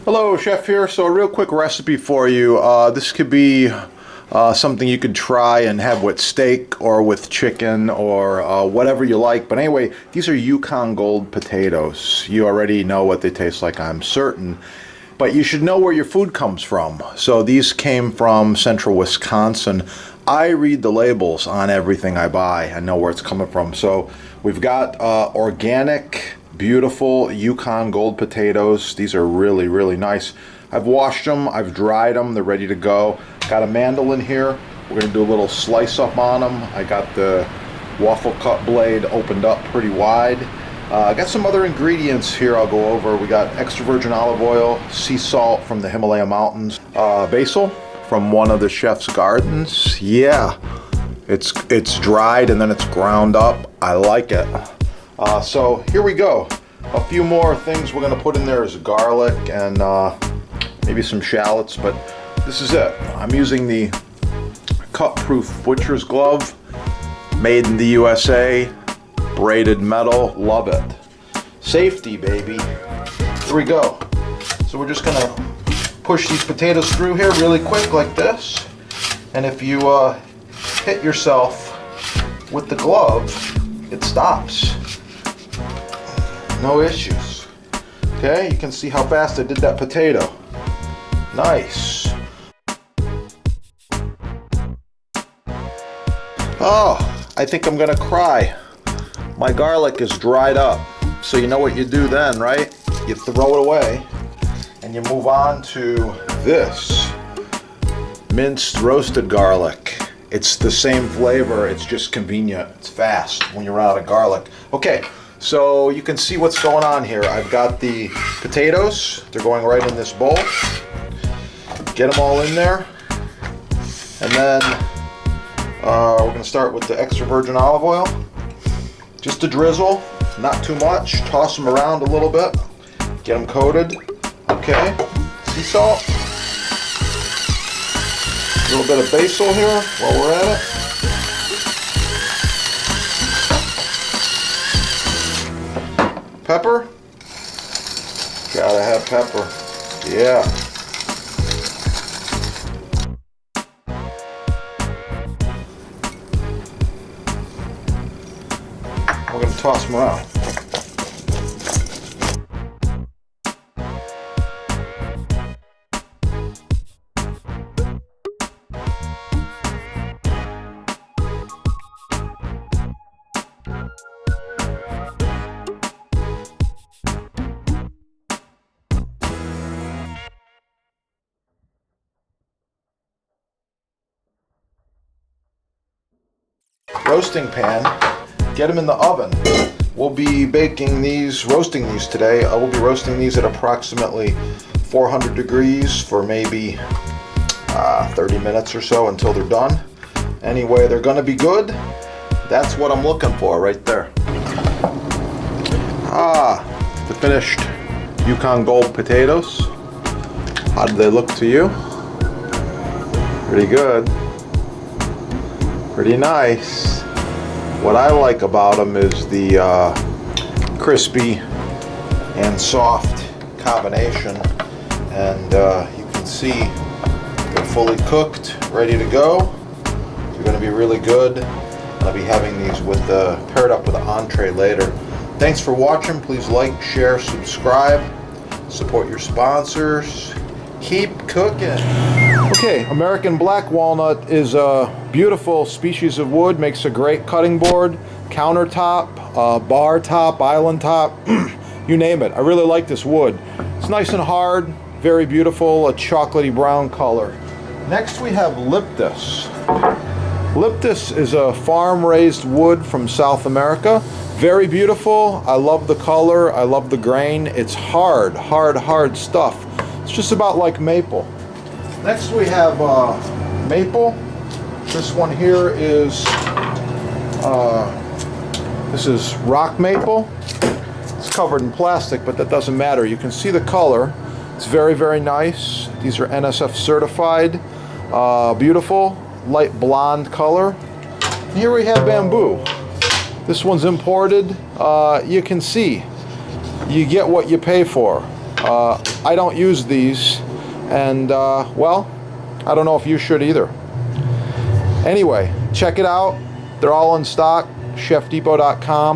Hello, Chef here. So a real quick recipe for you. This could be something you could try and have with steak or with chicken or whatever you like. But anyway, these are Yukon Gold potatoes. You already know what they taste like, I'm certain. But you should know where your food comes from. So these came from central Wisconsin. I read the labels on everything I buy. I know where it's coming from. So we've got organic, beautiful Yukon Gold potatoes. These are really, really nice. I've washed them, I've dried them, they're ready to go. Got a mandolin here. We're gonna do a little slice up on them. I got the waffle cut blade opened up pretty wide. I got some other ingredients here I'll go over. We got extra virgin olive oil, sea salt from the Himalaya mountains, basil from one of the chef's gardens. Yeah, it's dried and then it's ground up. I like it. So here we go. A few more things we're going to put in there is garlic and maybe some shallots, but this is it. I'm using the cut-proof butcher's glove, made in the USA, braided metal, love it. Safety, baby. Here we go. So we're just going to push these potatoes through here really quick like this, and if you hit yourself with the glove, it stops. No issues. Okay, you can see how fast I did that potato. Nice. Oh, I think I'm gonna cry. My garlic is dried up. So you know what you do then, right? You throw it away and you move on to this minced roasted garlic. It's the same flavor, it's just convenient. It's fast when you run out of garlic. Okay. So you can see what's going on here. I've got the potatoes. They're going right in this bowl. Get them all in there. And then we're going to start with the extra virgin olive oil. Just a drizzle, not too much. Toss them around a little bit. Get them coated. Okay. Sea salt. A little bit of basil here while we're at it. Pepper? Gotta have pepper. Yeah. We're gonna toss them around. Roasting pan, get them in the oven. We'll be baking these, roasting these today. I will be roasting these at approximately 400 degrees for maybe 30 minutes or so until they're done. Anyway, they're gonna be good. That's what I'm looking for right there. The finished Yukon Gold potatoes. How do they look to you? Pretty good. Pretty nice. What I like about them is the crispy and soft combination, and you can see they're fully cooked, ready to go. They're going to be really good. I'll be having these with paired up with an entree later. Thanks for watching. Please like, share, subscribe, support your sponsors. Keep cooking. Okay, American black walnut is a beautiful species of wood, makes a great cutting board, countertop, bar top, island top, you name it. I really like this wood. It's nice and hard, very beautiful, a chocolatey brown color. Next we have Liptus. Liptus is a farm-raised wood from South America. Very beautiful. I love the color, I love the grain. It's hard, hard stuff. It's just about like maple. Next we have maple. This one here is this is rock maple. It's covered in plastic, but that doesn't matter. You can see the color. It's very, very nice. These are NSF certified. Beautiful, light blonde color. And here we have bamboo. This one's imported. You can see, you get what you pay for. I don't use these, and well, I don't know if you should either. Anyway, check it out. They're all in stock, chefdepot.com.